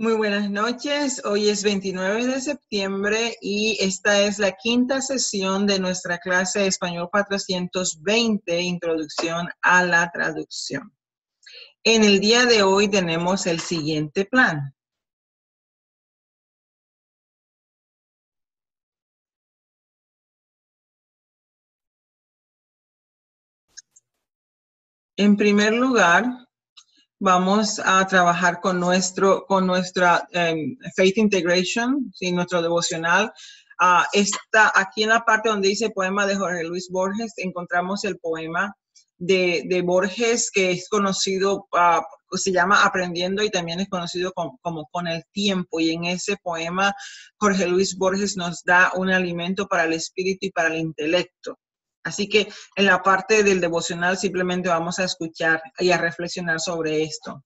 Muy buenas noches. Hoy es 29 de septiembre y esta es la quinta sesión de nuestra clase de Español 420, Introducción a la Traducción. En el día de hoy tenemos el siguiente plan. En primer lugar, vamos a trabajar con nuestra Faith Integration, ¿sí? Nuestro devocional. Aquí en la parte donde dice poema de Jorge Luis Borges, encontramos el poema de Borges que es conocido, se llama Aprendiendo y también es conocido como Con el Tiempo. Y en ese poema Jorge Luis Borges nos da un alimento para el espíritu y para el intelecto. Así que en la parte del devocional simplemente vamos a escuchar y a reflexionar sobre esto.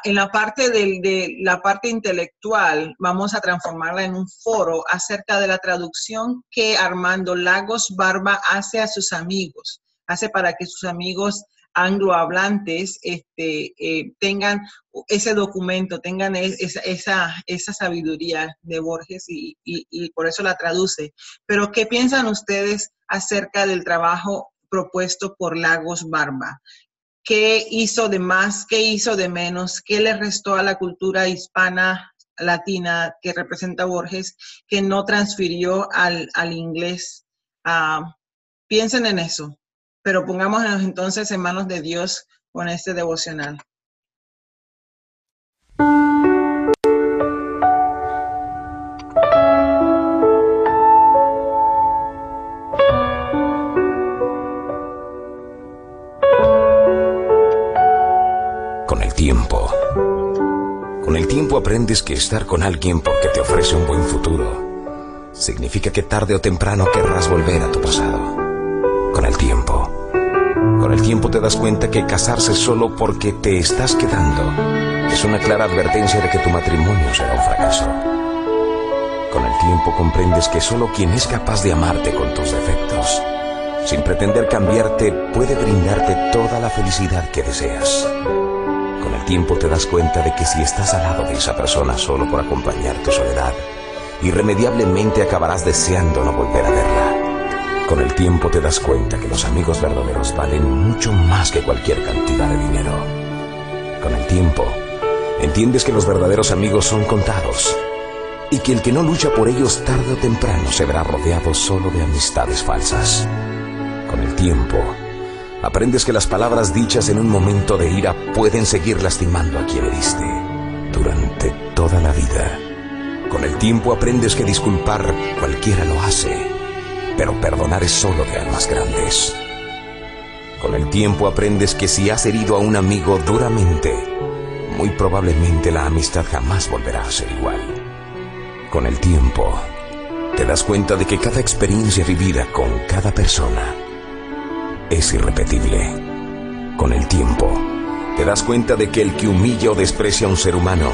En la parte de la parte intelectual vamos a transformarla en un foro acerca de la traducción que Armando Lagos Barba hace a sus amigos. Hace para que sus amigos anglohablantes tengan ese documento, tengan esa sabiduría de Borges y por eso la traduce. Pero, ¿qué piensan ustedes acerca del trabajo propuesto por Lagos Barba? ¿Qué hizo de más? ¿Qué hizo de menos? ¿Qué le restó a la cultura hispana, latina que representa Borges, que no transfirió al inglés? Piensen en eso, pero pongámonos entonces en manos de Dios con este devocional. Con el tiempo aprendes que estar con alguien porque te ofrece un buen futuro significa que tarde o temprano querrás volver a tu pasado. Con el tiempo te das cuenta que casarse solo porque te estás quedando es una clara advertencia de que tu matrimonio será un fracaso. Con el tiempo comprendes que solo quien es capaz de amarte con tus defectos, sin pretender cambiarte, puede brindarte toda la felicidad que deseas. Con el tiempo te das cuenta de que si estás al lado de esa persona solo por acompañar tu soledad, irremediablemente acabarás deseando no volver a verla. Con el tiempo te das cuenta que los amigos verdaderos valen mucho más que cualquier cantidad de dinero. Con el tiempo, entiendes que los verdaderos amigos son contados y que el que no lucha por ellos tarde o temprano se verá rodeado solo de amistades falsas. Con el tiempo, aprendes que las palabras dichas en un momento de ira pueden seguir lastimando a quien heriste durante toda la vida. Con el tiempo aprendes que disculpar cualquiera lo hace, pero perdonar es solo de almas grandes. Con el tiempo aprendes que si has herido a un amigo duramente, muy probablemente la amistad jamás volverá a ser igual. Con el tiempo, te das cuenta de que cada experiencia vivida con cada persona es irrepetible. Con el tiempo, te das cuenta de que el que humilla o desprecia a un ser humano,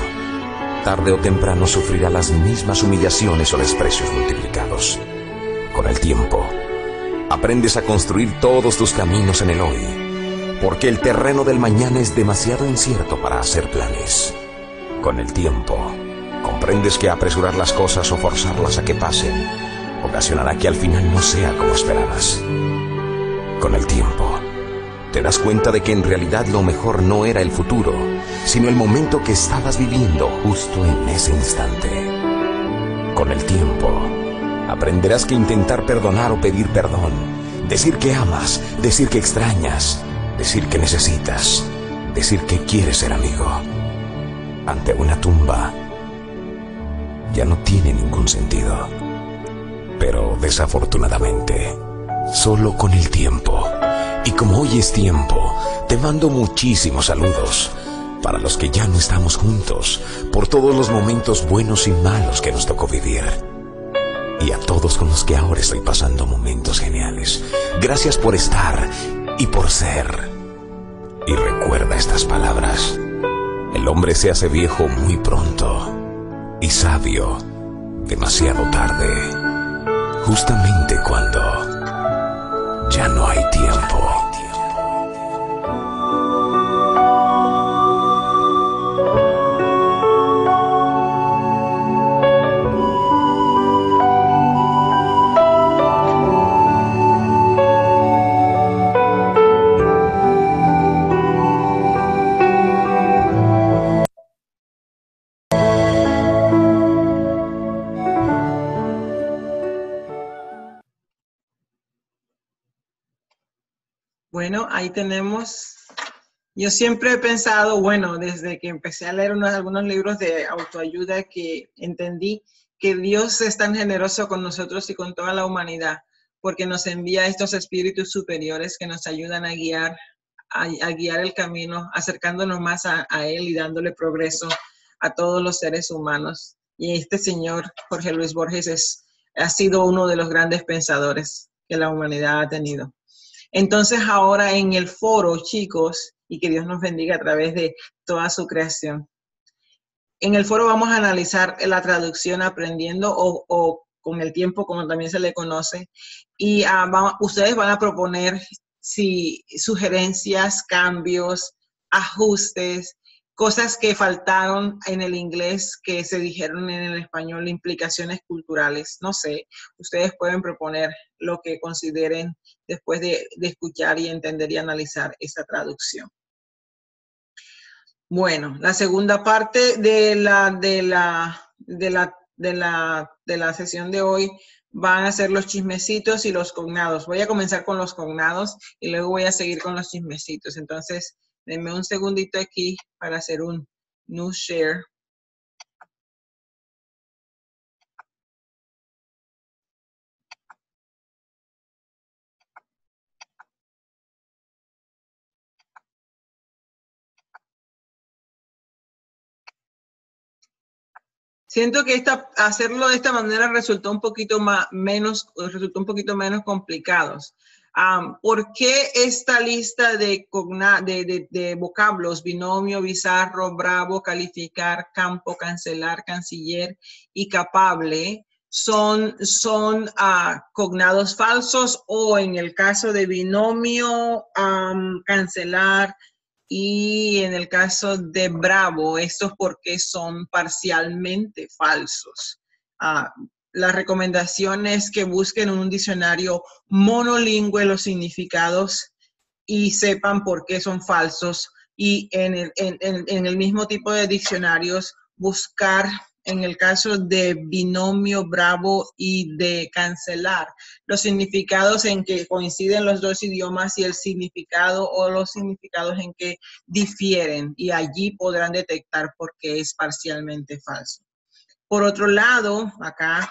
tarde o temprano sufrirá las mismas humillaciones o desprecios multiplicados. Con el tiempo, aprendes a construir todos tus caminos en el hoy, porque el terreno del mañana es demasiado incierto para hacer planes. Con el tiempo, comprendes que apresurar las cosas o forzarlas a que pasen ocasionará que al final no sea como esperabas. Con el tiempo, te das cuenta de que en realidad lo mejor no era el futuro, sino el momento que estabas viviendo justo en ese instante. Con el tiempo, aprenderás que intentar perdonar o pedir perdón, decir que amas, decir que extrañas, decir que necesitas, decir que quieres ser amigo, ante una tumba, ya no tiene ningún sentido. Pero desafortunadamente, solo con el tiempo, y como hoy es tiempo, te mando muchísimos saludos para los que ya no estamos juntos, por todos los momentos buenos y malos que nos tocó vivir. Y a todos con los que ahora estoy pasando momentos geniales. Gracias por estar y por ser. Y recuerda estas palabras: el hombre se hace viejo muy pronto y sabio demasiado tarde, justamente cuando ya no hay tiempo. Bueno, ahí tenemos. Yo siempre he pensado, bueno, desde que empecé a leer algunos libros de autoayuda, que entendí que Dios es tan generoso con nosotros y con toda la humanidad, porque nos envía estos espíritus superiores que nos ayudan a guiar el camino, acercándonos más a Él y dándole progreso a todos los seres humanos. Y este señor, Jorge Luis Borges, ha sido uno de los grandes pensadores que la humanidad ha tenido. Entonces ahora en el foro, chicos, y que Dios nos bendiga a través de toda su creación. En el foro vamos a analizar la traducción aprendiendo o con el tiempo, como también se le conoce, y ustedes van a proponer sugerencias, cambios, ajustes, cosas que faltaron en el inglés que se dijeron en el español, implicaciones culturales, no sé, ustedes pueden proponer lo que consideren después de escuchar y entender y analizar esa traducción. Bueno, la segunda parte de la sesión de hoy van a ser los chismecitos y los cognados. Voy a comenzar con los cognados y luego voy a seguir con los chismecitos. Entonces, denme un segundito aquí para hacer un new share. Siento que hacerlo de esta manera resultó un poquito menos complicados. ¿Por qué esta lista de vocablos, binomio, bizarro, bravo, calificar, campo, cancelar, canciller y capable son cognados falsos, o en el caso de binomio, cancelar, y en el caso de bravo, estos porque son parcialmente falsos? La recomendación es que busquen un diccionario monolingüe los significados y sepan por qué son falsos, y en el mismo tipo de diccionarios buscar, en el caso de binomio, bravo y de cancelar, los significados en que coinciden los dos idiomas y el significado o los significados en que difieren, y allí podrán detectar por qué es parcialmente falso. Por otro lado, acá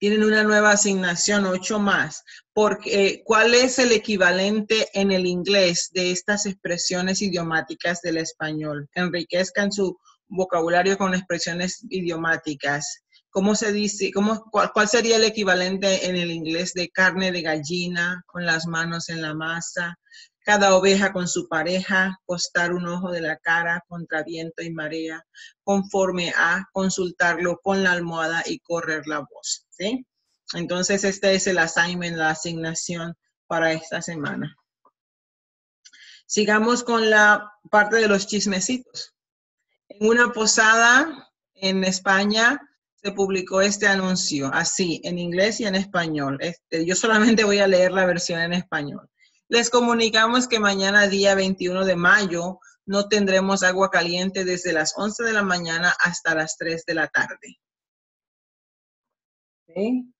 tienen una nueva asignación, 8 más, porque ¿cuál es el equivalente en el inglés de estas expresiones idiomáticas del español? Enriquezcan su vocabulario con expresiones idiomáticas. ¿Cómo se dice? ¿Cuál sería el equivalente en el inglés de carne de gallina, con las manos en la masa, cada oveja con su pareja, costar un ojo de la cara, contra viento y marea, conforme a, consultarlo con la almohada y correr la voz? ¿Sí? Entonces este es el assignment, la asignación para esta semana. Sigamos con la parte de los chismecitos. En una posada en España se publicó este anuncio, así, en inglés y en español. Yo solamente voy a leer la versión en español. Les comunicamos que mañana, día 21 de mayo, no tendremos agua caliente desde las 11 de la mañana hasta las 3 de la tarde. ¿Sí?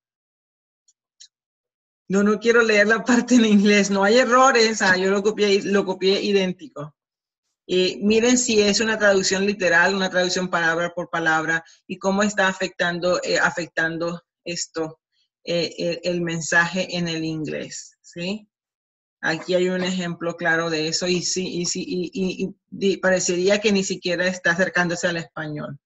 No quiero leer la parte en inglés. No hay errores. Yo lo copié idéntico. Miren si es una traducción literal, una traducción palabra por palabra, y cómo está afectando esto, el mensaje en el inglés, ¿sí? Aquí hay un ejemplo claro de eso, y parecería que ni siquiera está acercándose al español.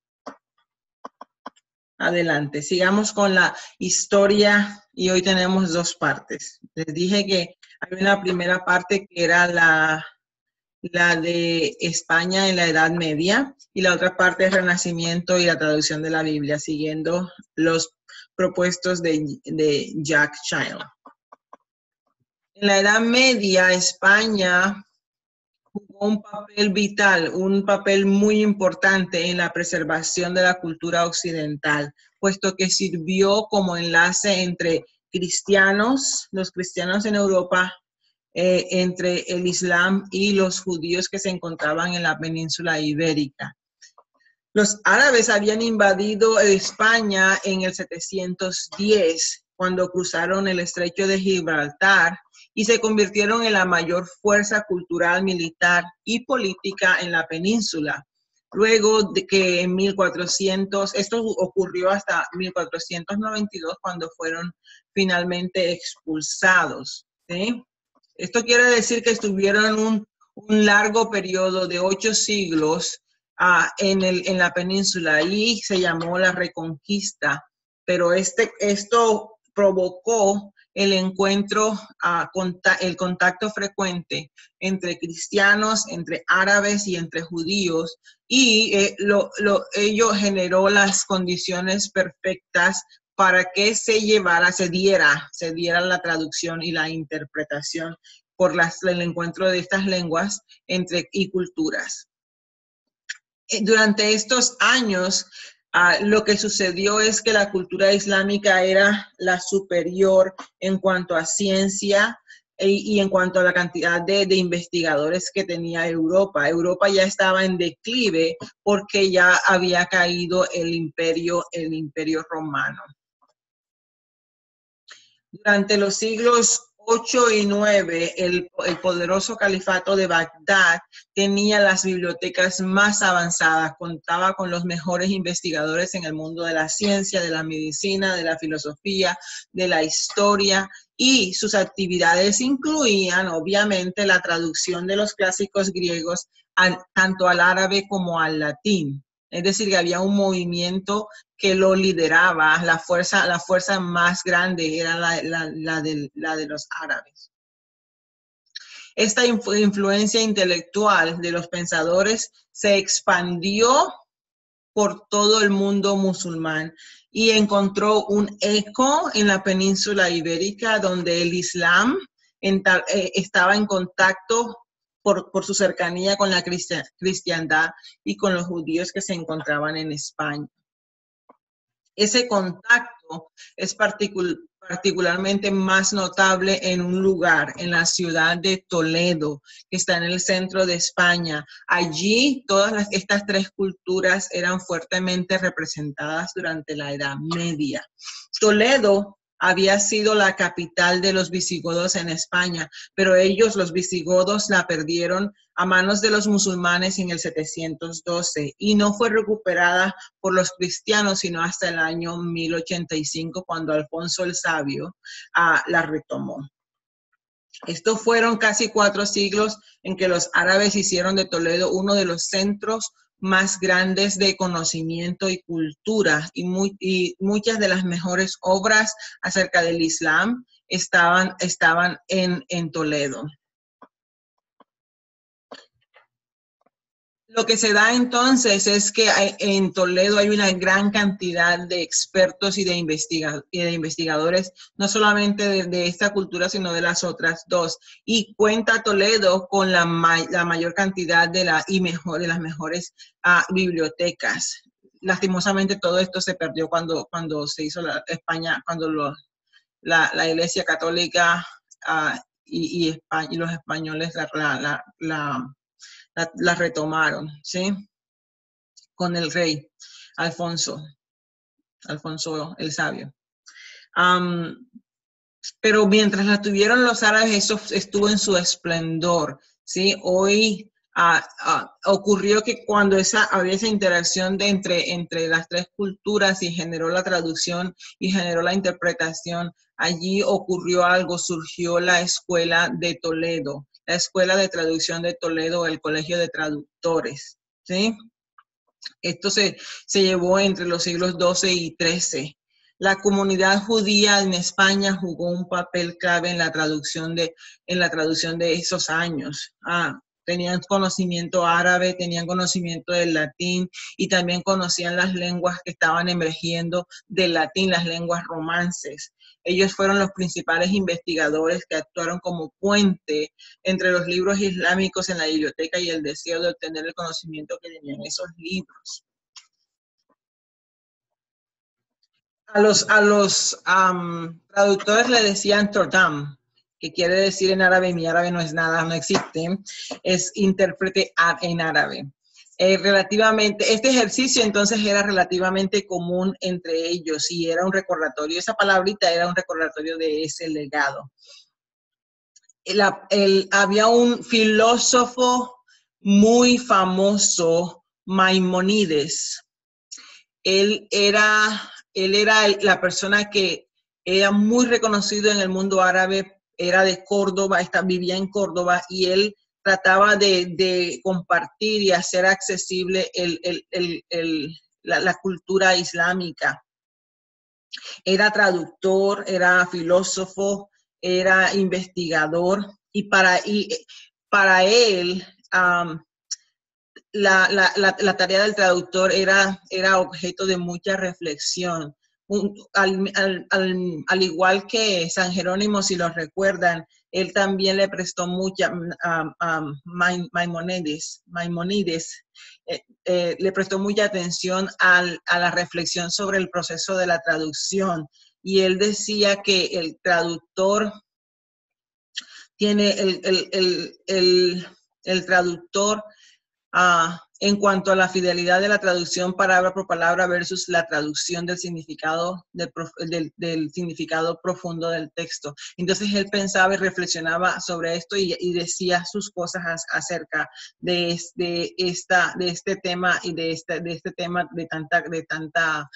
Adelante, sigamos con la historia, y hoy tenemos 2 partes. Les dije que hay una primera parte que era la de España en la Edad Media, y la otra parte es Renacimiento y la traducción de la Biblia, siguiendo los propuestos de Jack Child. En la Edad Media, España jugó un papel vital, un papel muy importante en la preservación de la cultura occidental, puesto que sirvió como enlace entre los cristianos en Europa, entre el Islam y los judíos que se encontraban en la península ibérica. Los árabes habían invadido España en el 710, cuando cruzaron el estrecho de Gibraltar, y se convirtieron en la mayor fuerza cultural, militar y política en la península. Luego de que en 1400, esto ocurrió hasta 1492 cuando fueron finalmente expulsados, ¿sí? Esto quiere decir que estuvieron un largo periodo de 8 siglos en la península y se llamó la Reconquista, pero esto provocó el encuentro, el contacto frecuente entre cristianos, entre árabes y entre judíos, y ello generó las condiciones perfectas para que se diera la traducción y la interpretación por el encuentro de estas lenguas y culturas. Durante estos años, lo que sucedió es que la cultura islámica era la superior en cuanto a ciencia y en cuanto a la cantidad de investigadores que tenía Europa. Europa ya estaba en declive porque ya había caído el imperio romano. Durante los siglos 8 y 9, el poderoso califato de Bagdad tenía las bibliotecas más avanzadas, contaba con los mejores investigadores en el mundo de la ciencia, de la medicina, de la filosofía, de la historia, y sus actividades incluían, obviamente, la traducción de los clásicos griegos tanto al árabe como al latín. Es decir, que había un movimiento que lo lideraba, la fuerza más grande era la de los árabes. Esta influencia intelectual de los pensadores se expandió por todo el mundo musulmán y encontró un eco en la península ibérica, donde el Islam estaba en contacto por su cercanía con la cristiandad y con los judíos que se encontraban en España. Ese contacto es particularmente más notable en un lugar, en la ciudad de Toledo, que está en el centro de España. Allí estas tres culturas eran fuertemente representadas durante la Edad Media. Toledo había sido la capital de los visigodos en España, pero los visigodos, la perdieron a manos de los musulmanes en el 712 y no fue recuperada por los cristianos sino hasta el año 1085, cuando Alfonso el Sabio la retomó. Estos fueron casi 4 siglos en que los árabes hicieron de Toledo uno de los centros más grandes de conocimiento y cultura, y muchas de las mejores obras acerca del Islam estaban en Toledo. Lo que se da entonces es que en Toledo hay una gran cantidad de expertos y de investigadores, no solamente de esta cultura, sino de las otras dos. Y cuenta Toledo con la mayor cantidad de las mejores bibliotecas. Lastimosamente todo esto se perdió cuando se hizo España, cuando la Iglesia Católica y los españoles la retomaron, ¿sí? Con el rey Alfonso el Sabio. Pero mientras la tuvieron los árabes, eso estuvo en su esplendor, ¿sí? Hoy ocurrió que cuando había esa interacción entre las tres culturas y generó la traducción y generó la interpretación, allí ocurrió algo, surgió la Escuela de Toledo, la Escuela de Traducción de Toledo, el Colegio de Traductores, ¿sí? Esto se llevó entre los siglos XII y XIII. La comunidad judía en España jugó un papel clave en la traducción de esos años. Tenían conocimiento árabe, tenían conocimiento del latín y también conocían las lenguas que estaban emergiendo del latín, las lenguas romances. Ellos fueron los principales investigadores que actuaron como puente entre los libros islámicos en la biblioteca y el deseo de obtener el conocimiento que tenían esos libros. A los traductores le decían tordam, que quiere decir en árabe, mi árabe no es nada, no existe, es intérprete en árabe. Este ejercicio entonces era relativamente común entre ellos y era un recordatorio, esa palabrita era un recordatorio de ese legado. había un filósofo muy famoso, Maimónides. Él era la persona que era muy reconocido en el mundo árabe, era de Córdoba, vivía en Córdoba, y él trataba de compartir y hacer accesible la cultura islámica. Era traductor, era filósofo, era investigador, y para él la tarea del traductor era objeto de mucha reflexión. Al igual que San Jerónimo, si lo recuerdan, él también le prestó mucha a Maimónides, le prestó mucha atención a la reflexión sobre el proceso de la traducción. Y él decía que el traductor tiene el traductor en cuanto a la fidelidad de la traducción palabra por palabra versus la traducción del significado, del significado profundo del texto. Entonces él pensaba y reflexionaba sobre esto y decía sus cosas acerca de este tema y de este tema de tanta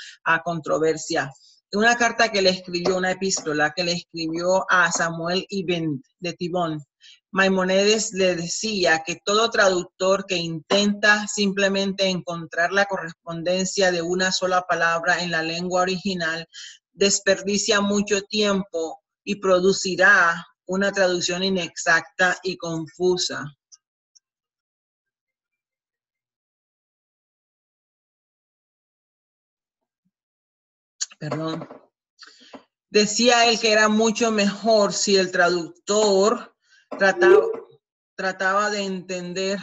controversia. Una carta que le escribió, una epístola que le escribió a Samuel Ibn de Tibón, Maimónides le decía que todo traductor que intenta simplemente encontrar la correspondencia de una sola palabra en la lengua original desperdicia mucho tiempo y producirá una traducción inexacta y confusa. Perdón. Decía él que era mucho mejor si el traductor trataba de entender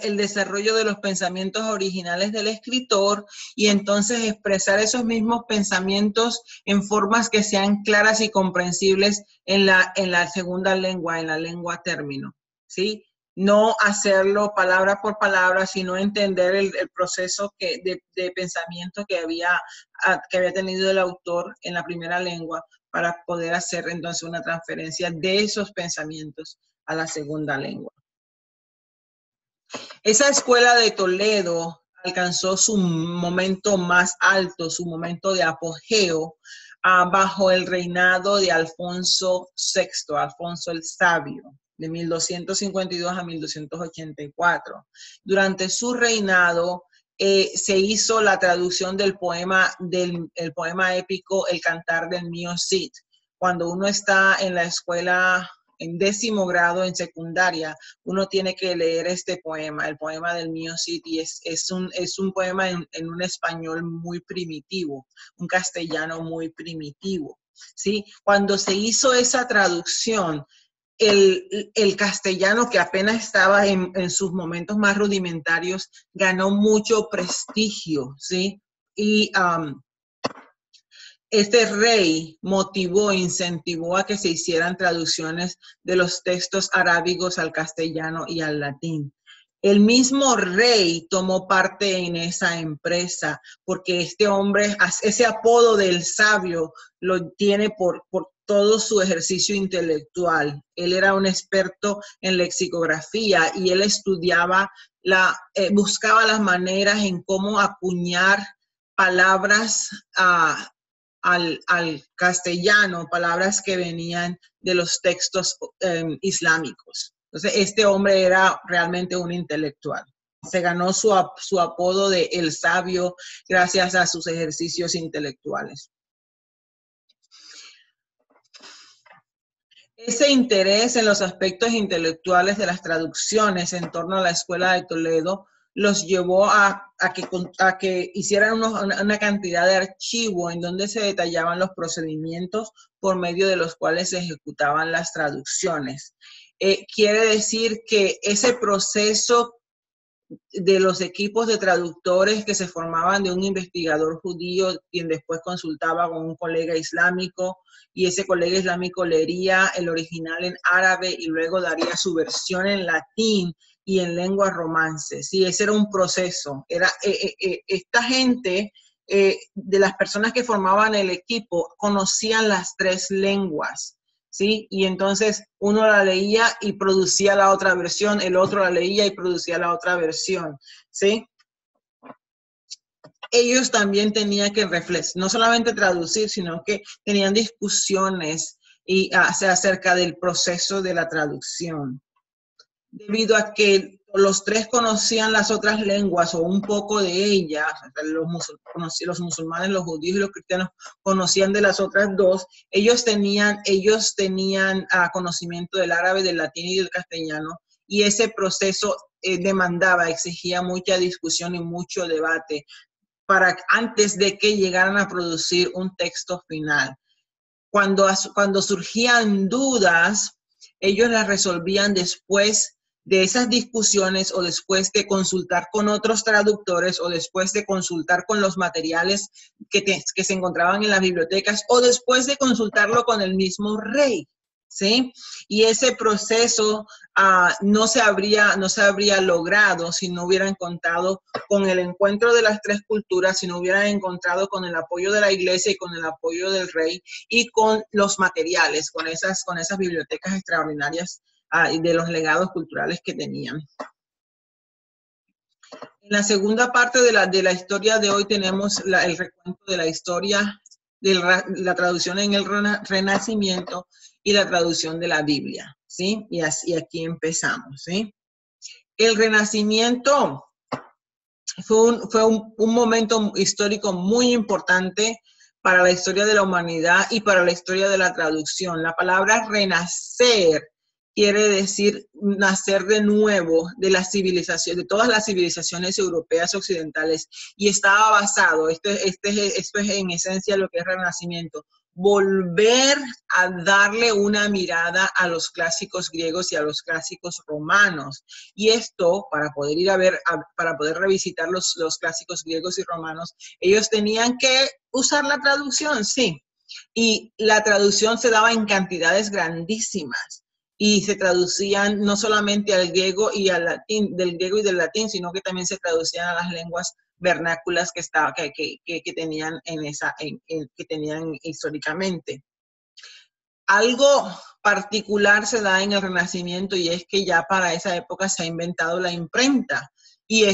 el desarrollo de los pensamientos originales del escritor y entonces expresar esos mismos pensamientos en formas que sean claras y comprensibles en la segunda lengua, en la lengua término, ¿sí? No hacerlo palabra por palabra, sino entender el proceso de pensamiento que había tenido el autor en la primera lengua para poder hacer entonces una transferencia de esos pensamientos a la segunda lengua. Esa escuela de Toledo alcanzó su momento más alto, su momento de apogeo, bajo el reinado de Alfonso VI, Alfonso el Sabio, de 1252 a 1284. Durante su reinado se hizo la traducción del poema épico El Cantar del Mío Cid. Cuando uno está en la escuela en 10º grado en secundaria, uno tiene que leer este poema, el poema del Mío Cid, y es un poema en un español muy primitivo, un castellano muy primitivo, ¿sí? Cuando se hizo esa traducción, el castellano, que apenas estaba en sus momentos más rudimentarios, ganó mucho prestigio, ¿sí? Y este rey motivó, incentivó a que se hicieran traducciones de los textos arábigos al castellano y al latín. El mismo rey tomó parte en esa empresa porque este hombre, ese apodo del sabio, lo tiene por todo su ejercicio intelectual. Él era un experto en lexicografía y él estudiaba, buscaba las maneras en cómo acuñar palabras al castellano, palabras que venían de los textos islámicos. Entonces, este hombre era realmente un intelectual. Se ganó su apodo de El Sabio gracias a sus ejercicios intelectuales. Ese interés en los aspectos intelectuales de las traducciones en torno a la Escuela de Toledo los llevó a que hicieran una cantidad de archivo en donde se detallaban los procedimientos por medio de los cuales se ejecutaban las traducciones. Quiere decir que ese proceso de los equipos de traductores que se formaban de un investigador judío, quien después consultaba con un colega islámico, y ese colega islámico leería el original en árabe y luego daría su versión en latín y en lengua romance. Sí, ese era un proceso. Esta gente de las personas que formaban el equipo conocían las 3 lenguas, ¿sí? Y entonces uno la leía y producía la otra versión, el otro la leía y producía la otra versión, ¿sí? Ellos también tenían que no solamente traducir, sino que tenían discusiones acerca del proceso de la traducción. Debido a que los 3 conocían las otras lenguas o un poco de ellas, los musulmanes, los judíos y los cristianos conocían de las otras 2, ellos tenían conocimiento del árabe, del latín y del castellano, y ese proceso exigía mucha discusión y mucho debate antes de que llegaran a producir un texto final. Cuando surgían dudas, ellos las resolvían después de esas discusiones o después de consultar con otros traductores o después de consultar con los materiales que se encontraban en las bibliotecas o después de consultarlo con el mismo rey, ¿sí? Y ese proceso no se habría logrado si no hubieran contado con el encuentro de las 3 culturas, si no hubieran encontrado con el apoyo de la iglesia y con el apoyo del rey y con los materiales, con esas bibliotecas extraordinarias y de los legados culturales que tenían. En la segunda parte de la historia de hoy tenemos el recuento de la historia de la traducción en el Renacimiento y la traducción de la Biblia, ¿sí? Y aquí empezamos, ¿sí? El Renacimiento fue un momento histórico muy importante para la historia de la humanidad y para la historia de la traducción. La palabra renacer quiere decir nacer de nuevo de de todas las civilizaciones europeas occidentales, y estaba basado, esto es en esencia lo que es renacimiento, volver a darle una mirada a los clásicos griegos y a los clásicos romanos. Y esto, para poder revisitar los clásicos griegos y romanos, ellos tenían que usar la traducción, sí. Y la traducción se daba en cantidades grandísimas. Y se traducían no solamente al griego y al latín, del griego y del latín, sino que también se traducían a las lenguas vernáculas que tenían que tenían históricamente. Algo particular se da en el Renacimiento, y es que ya para esa época se ha inventado la imprenta, y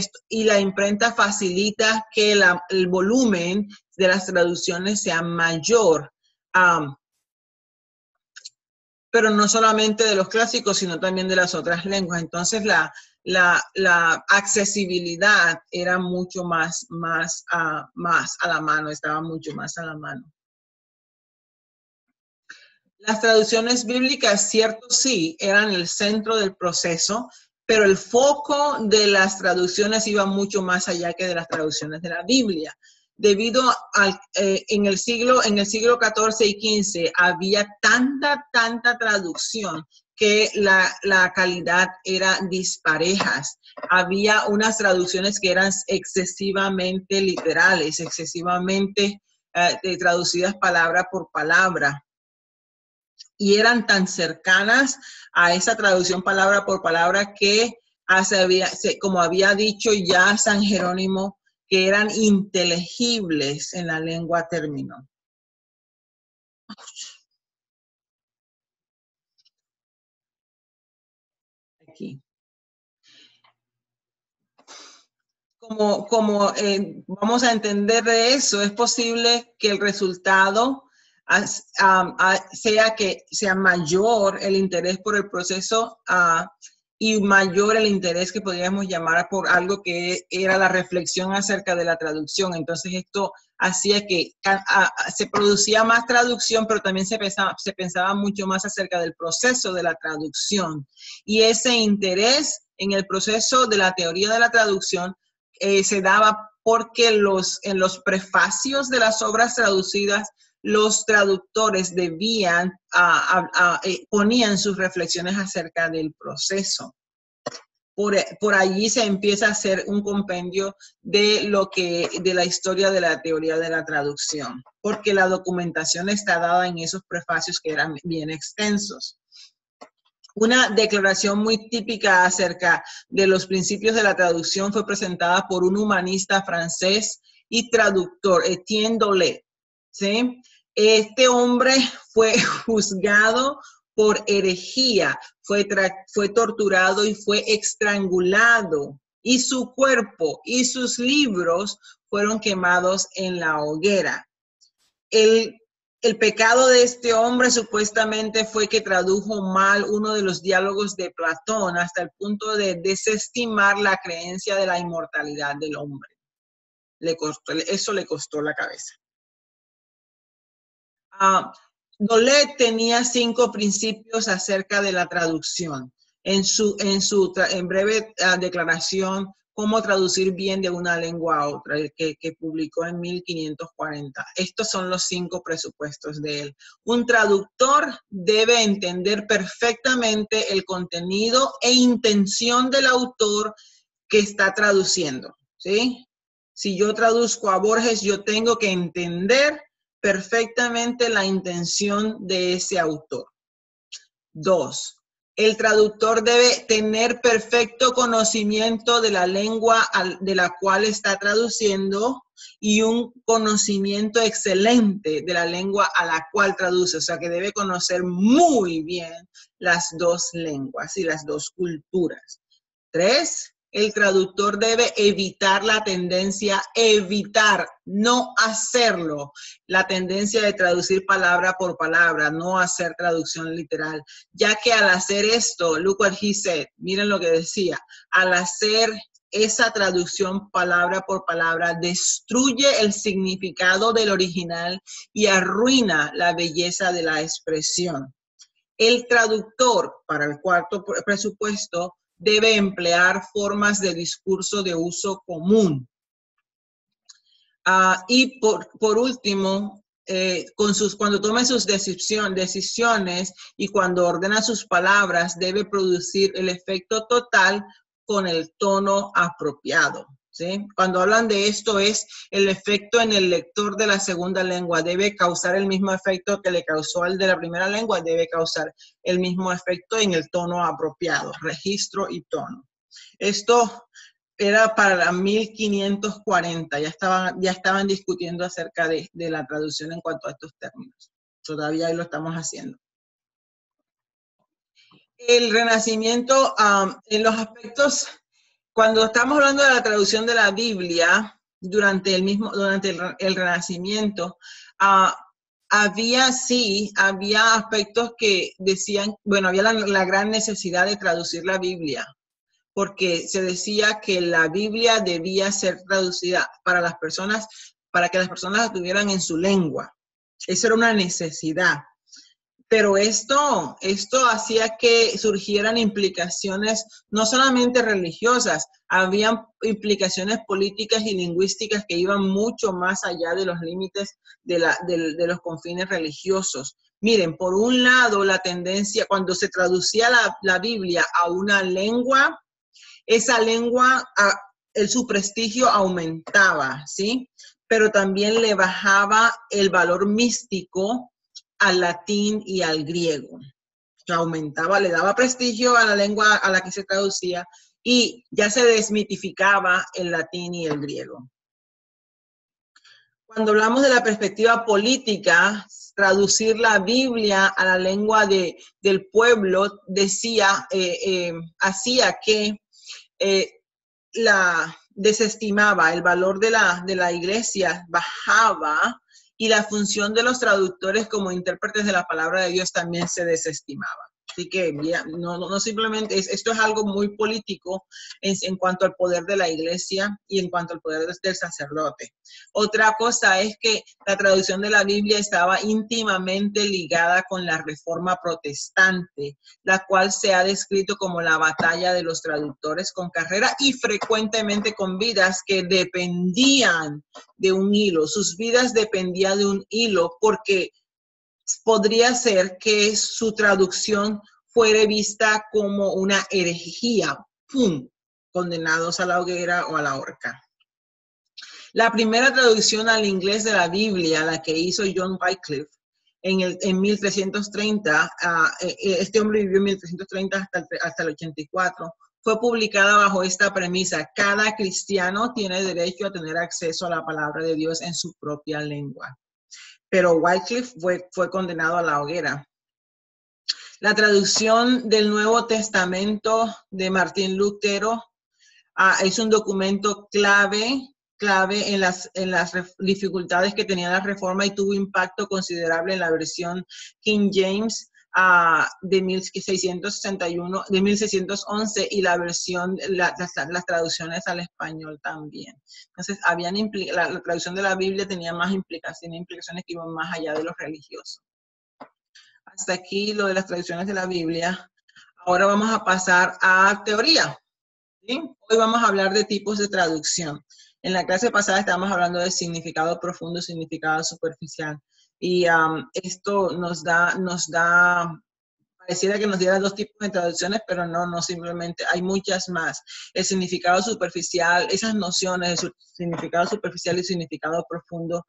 la imprenta facilita que el volumen de las traducciones sea mayor. Pero no solamente de los clásicos, sino también de las otras lenguas. Entonces la accesibilidad era mucho más a la mano, estaba mucho más a la mano. Las traducciones bíblicas, cierto, sí, eran el centro del proceso, pero el foco de las traducciones iba mucho más allá que de las traducciones de la Biblia. Debido en el siglo XIV y XV había tanta traducción que la calidad era disparejas. Había unas traducciones que eran excesivamente literales, excesivamente traducidas palabra por palabra, y eran tan cercanas a esa traducción palabra por palabra que, como había dicho ya San Jerónimo, que eran inteligibles en la lengua término. Aquí. Como vamos a entender de eso, es posible que el resultado sea que sea mayor el interés por el proceso y mayor el interés que podríamos llamar por algo que era la reflexión acerca de la traducción. Entonces esto hacía que se producía más traducción, pero también se pensaba mucho más acerca del proceso de la traducción. Y ese interés en el proceso de la teoría de la traducción se daba porque en los prefacios de las obras traducidas, los traductores ponían sus reflexiones acerca del proceso. Por allí se empieza a hacer un compendio de la historia de la teoría de la traducción, porque la documentación está dada en esos prefacios que eran bien extensos. Una declaración muy típica acerca de los principios de la traducción fue presentada por un humanista francés y traductor, Etienne Dolet, ¿sí? Este hombre fue juzgado por herejía, fue torturado y fue estrangulado, y su cuerpo y sus libros fueron quemados en la hoguera. El pecado de este hombre supuestamente fue que tradujo mal uno de los diálogos de Platón hasta el punto de desestimar la creencia de la inmortalidad del hombre. Eso le costó la cabeza. Dolet tenía 5 principios acerca de la traducción. En breve declaración, cómo traducir bien de una lengua a otra, que publicó en 1540. Estos son los 5 presupuestos de él. Un traductor debe entender perfectamente el contenido e intención del autor que está traduciendo, ¿sí? Si yo traduzco a Borges, yo tengo que entender perfectamente la intención de ese autor. 2. El traductor debe tener perfecto conocimiento de la lengua de la cual está traduciendo y un conocimiento excelente de la lengua a la cual traduce. O sea, que debe conocer muy bien las 2 lenguas y las 2 culturas. 3. El traductor debe evitar la tendencia, no hacerlo, la tendencia de traducir palabra por palabra, no hacer traducción literal, ya que al hacer esto, look what he said, miren lo que decía, al hacer esa traducción palabra por palabra, destruye el significado del original y arruina la belleza de la expresión. El traductor, para el 4 presupuesto, debe emplear formas de discurso de uso común. Y por último, cuando tome sus decisiones y cuando ordena sus palabras, debe producir el efecto total con el tono apropiado, ¿sí? Cuando hablan de esto es el efecto en el lector de la segunda lengua. Debe causar el mismo efecto que le causó al de la primera lengua, debe causar el mismo efecto en el tono apropiado, registro y tono. Esto era para la 1540, ya estaban discutiendo acerca de la traducción en cuanto a estos términos. Todavía ahí lo estamos haciendo. El Renacimiento, en los aspectos, cuando estamos hablando de la traducción de la Biblia, durante el Renacimiento, había aspectos que decían, bueno, había la gran necesidad de traducir la Biblia, porque se decía que la Biblia debía ser traducida para que las personas la tuvieran en su lengua. Eso era una necesidad. Pero esto hacía que surgieran implicaciones no solamente religiosas, habían implicaciones políticas y lingüísticas que iban mucho más allá de los límites de los confines religiosos. Miren, por un lado, la tendencia, cuando se traducía la Biblia a una lengua, esa lengua, su prestigio aumentaba, ¿sí? Pero también le bajaba el valor místico al latín y al griego. Aumentaba, le daba prestigio a la lengua a la que se traducía y ya se desmitificaba el latín y el griego. Cuando hablamos de la perspectiva política, traducir la Biblia a la lengua del pueblo hacía que desestimaba el valor de la iglesia, bajaba, y la función de los traductores como intérpretes de la palabra de Dios también se desestimaba. Así que no simplemente, esto es algo muy político en cuanto al poder de la iglesia y en cuanto al poder del sacerdote. Otra cosa es que la traducción de la Biblia estaba íntimamente ligada con la Reforma Protestante, la cual se ha descrito como la batalla de los traductores con carrera y frecuentemente con vidas que dependían de un hilo. Sus vidas dependían de un hilo porque podría ser que su traducción fuera vista como una herejía. ¡Pum! Condenados a la hoguera o a la horca. La primera traducción al inglés de la Biblia, la que hizo John Wycliffe en 1330, este hombre vivió en 1330 hasta el 84, fue publicada bajo esta premisa: cada cristiano tiene derecho a tener acceso a la palabra de Dios en su propia lengua. Pero Wycliffe fue condenado a la hoguera. La traducción del Nuevo Testamento de Martín Lutero es un documento clave en las dificultades que tenía la reforma, y tuvo impacto considerable en la versión King James de 1611 y la versión, las traducciones al español también. Entonces, la traducción de la Biblia tenía más implicaciones que iban más allá de lo religioso. Hasta aquí lo de las traducciones de la Biblia. Ahora vamos a pasar a teoría. ¿Sí? Hoy vamos a hablar de tipos de traducción. En la clase pasada estábamos hablando de significado profundo, significado superficial. Y esto pareciera que nos diera dos tipos de traducciones, pero no, simplemente hay muchas más. El significado superficial, esas nociones de significado superficial y significado profundo,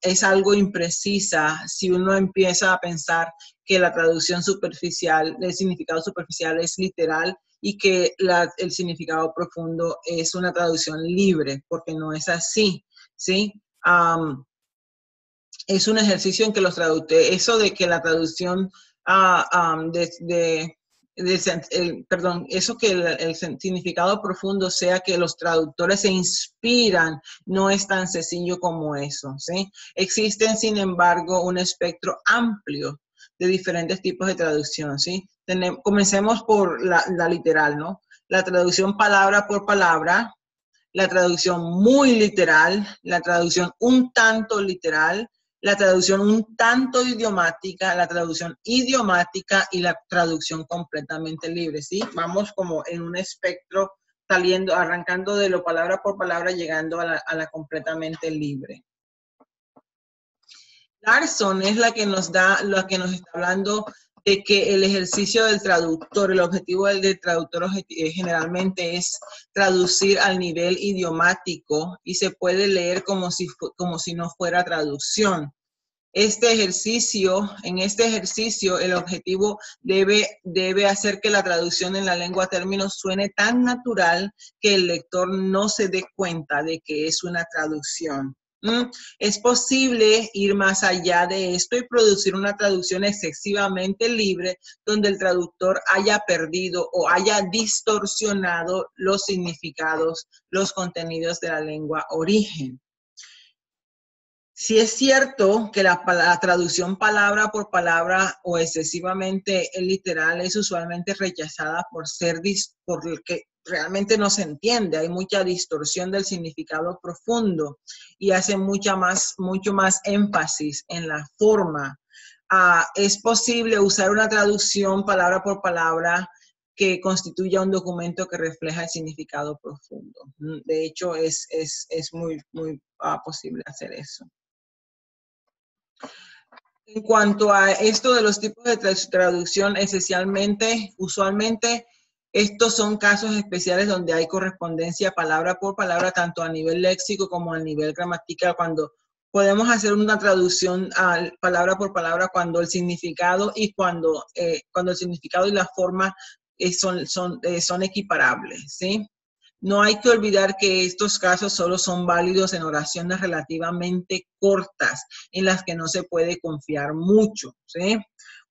es algo imprecisa si uno empieza a pensar que la traducción superficial, el significado superficial es literal y que el significado profundo es una traducción libre, porque no es así, ¿sí? Es un ejercicio en que los traductores, eso de que la traducción, eso que el significado profundo sea que los traductores se inspiran, no es tan sencillo como eso, ¿sí? Existen, sin embargo, un espectro amplio de diferentes tipos de traducción, ¿sí? Comencemos por la literal, ¿no? La traducción palabra por palabra, la traducción muy literal, la traducción un tanto literal, la traducción un tanto idiomática, la traducción idiomática y la traducción completamente libre, ¿sí? Vamos como en un espectro arrancando de lo palabra por palabra, llegando a la completamente libre. Larson es la que nos está hablando de que el ejercicio del traductor, el objetivo del traductor generalmente es traducir al nivel idiomático y se puede leer como si no fuera traducción. En este ejercicio, el objetivo debe hacer que la traducción en la lengua términos suene tan natural que el lector no se dé cuenta de que es una traducción. Es posible ir más allá de esto y producir una traducción excesivamente libre donde el traductor haya perdido o haya distorsionado los significados, los contenidos de la lengua origen. Si es cierto que la traducción palabra por palabra o excesivamente literal es usualmente rechazada porque realmente no se entiende, hay mucha distorsión del significado profundo y hace mucho más énfasis en la forma. Es posible usar una traducción palabra por palabra que constituya un documento que refleja el significado profundo. De hecho, es muy posible hacer eso. En cuanto a esto de los tipos de traducción, usualmente, estos son casos especiales donde hay correspondencia palabra por palabra, tanto a nivel léxico como a nivel gramatical, cuando podemos hacer una traducción palabra por palabra cuando el significado y cuando el significado y la forma son equiparables, ¿sí? No hay que olvidar que estos casos solo son válidos en oraciones relativamente cortas, en las que no se puede confiar mucho, ¿sí?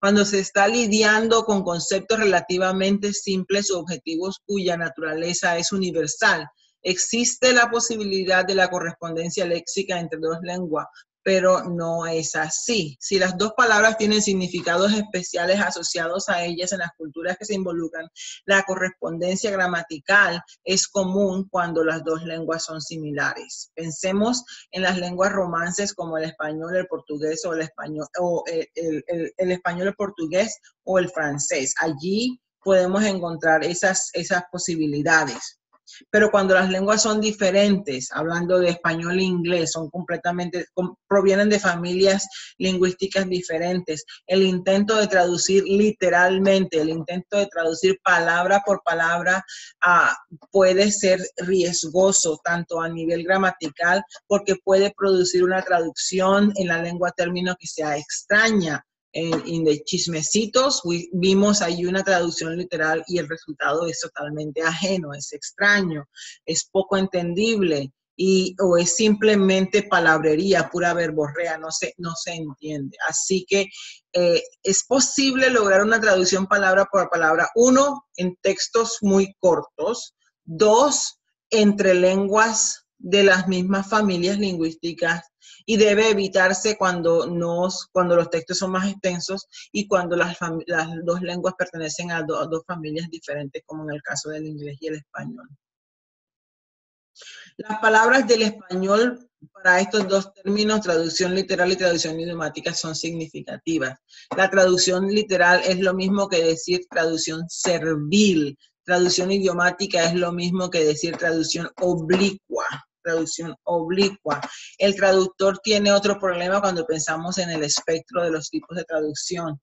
Cuando se está lidiando con conceptos relativamente simples o objetivos cuya naturaleza es universal, existe la posibilidad de la correspondencia léxica entre dos lenguas, pero no es así. Si las dos palabras tienen significados especiales asociados a ellas en las culturas que se involucran, la correspondencia gramatical es común cuando las dos lenguas son similares. Pensemos en las lenguas romances como el español, el portugués o el español, o el español, el portugués o el francés. Allí podemos encontrar esas posibilidades. Pero cuando las lenguas son diferentes, hablando de español e inglés, provienen de familias lingüísticas diferentes, el intento de traducir literalmente, el intento de traducir palabra por palabra puede ser riesgoso, tanto a nivel gramatical, porque puede producir una traducción en la lengua término que sea extraña, de chismecitos, vimos ahí una traducción literal y el resultado es totalmente ajeno, es extraño, es poco entendible o es simplemente palabrería, pura verborrea, no se entiende. Así que es posible lograr una traducción palabra por palabra, 1, en textos muy cortos, 2, entre lenguas de las mismas familias lingüísticas, y debe evitarse cuando los textos son más extensos y cuando las dos lenguas pertenecen a dos familias diferentes, como en el caso del inglés y el español. Las palabras del español para estos dos términos, traducción literal y traducción idiomática, son significativas. La traducción literal es lo mismo que decir traducción servil. Traducción idiomática es lo mismo que decir traducción oblicua. Traducción oblicua. El traductor tiene otro problema cuando pensamos en el espectro de los tipos de traducción.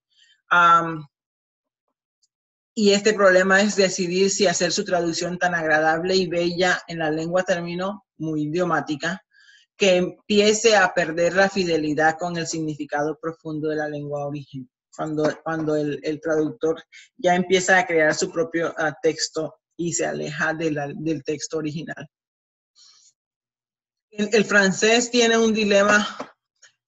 Y este problema es decidir si hacer su traducción tan agradable y bella en la lengua término, muy idiomática, que empiece a perder la fidelidad con el significado profundo de la lengua origen. Cuando el traductor ya empieza a crear su propio texto y se aleja del texto original. El francés tiene un dilema.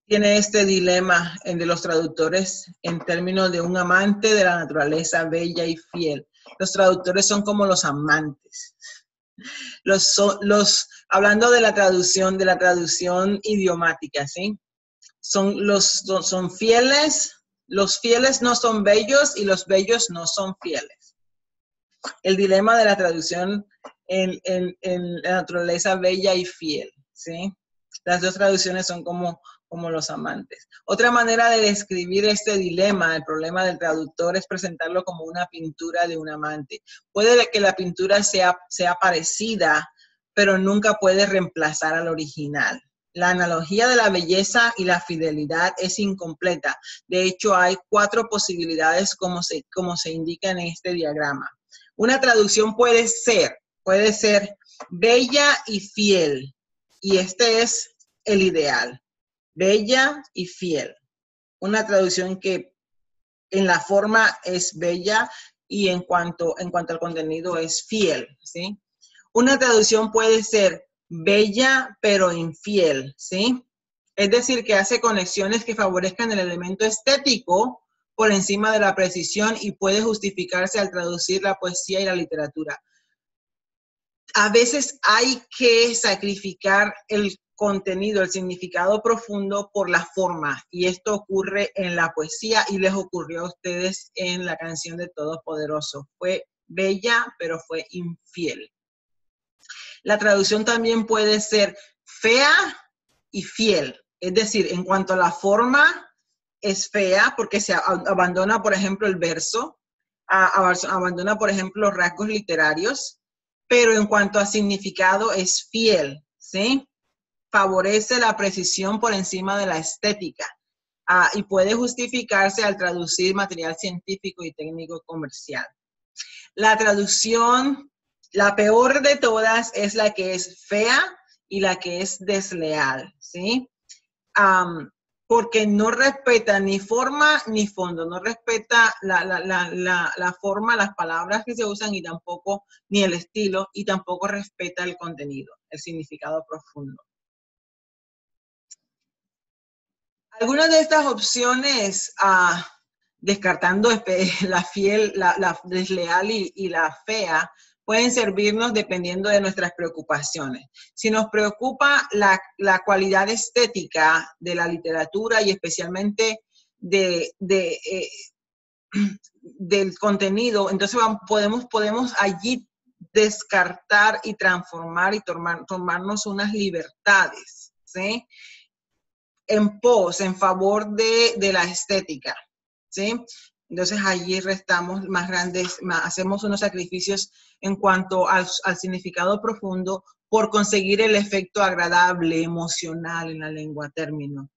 Tiene este dilema de los traductores en términos de un amante de la naturaleza bella y fiel. Los traductores son como los amantes. Hablando de la traducción idiomática, ¿sí? Son fieles, los fieles no son bellos y los bellos no son fieles. El dilema de la traducción en la naturaleza bella y fiel, ¿sí? Las dos traducciones son como los amantes. Otra manera de describir este dilema, el problema del traductor, es presentarlo como una pintura de un amante. Puede que la pintura sea parecida, pero nunca puede reemplazar al original. La analogía de la belleza y la fidelidad es incompleta. De hecho, hay 4 posibilidades como se indica en este diagrama. Una traducción puede ser bella y fiel, y este es el ideal. Bella y fiel. Una traducción que en la forma es bella y en cuanto al contenido es fiel, ¿sí? Una traducción puede ser bella pero infiel, ¿sí? Es decir, que hace conexiones que favorezcan el elemento estético por encima de la precisión y puede justificarse al traducir la poesía y la literatura. A veces hay que sacrificar el contenido, el significado profundo por la forma, y esto ocurre en la poesía y les ocurrió a ustedes en la canción de Todopoderoso. Fue bella, pero fue infiel. La traducción también puede ser fea y fiel, es decir, en cuanto a la forma es fea porque se abandona, por ejemplo, el verso, abandona, por ejemplo, los rasgos literarios, pero en cuanto a significado es fiel, ¿sí? Favorece la precisión por encima de la estética y puede justificarse al traducir material científico y técnico comercial. La traducción, la peor de todas, es la que es fea y la que es desleal, ¿sí? Porque no respeta ni forma ni fondo, no respeta la forma, las palabras que se usan y tampoco ni el estilo, y tampoco respeta el contenido, el significado profundo. Algunas de estas opciones, descartando la fiel, la desleal y la fea, pueden servirnos dependiendo de nuestras preocupaciones. Si nos preocupa la cualidad estética de la literatura y especialmente del contenido, entonces podemos allí descartar y transformar y tomarnos unas libertades, ¿sí? En favor de la estética, ¿sí? Entonces allí restamos hacemos unos sacrificios en cuanto al significado profundo por conseguir el efecto agradable, emocional en la lengua término.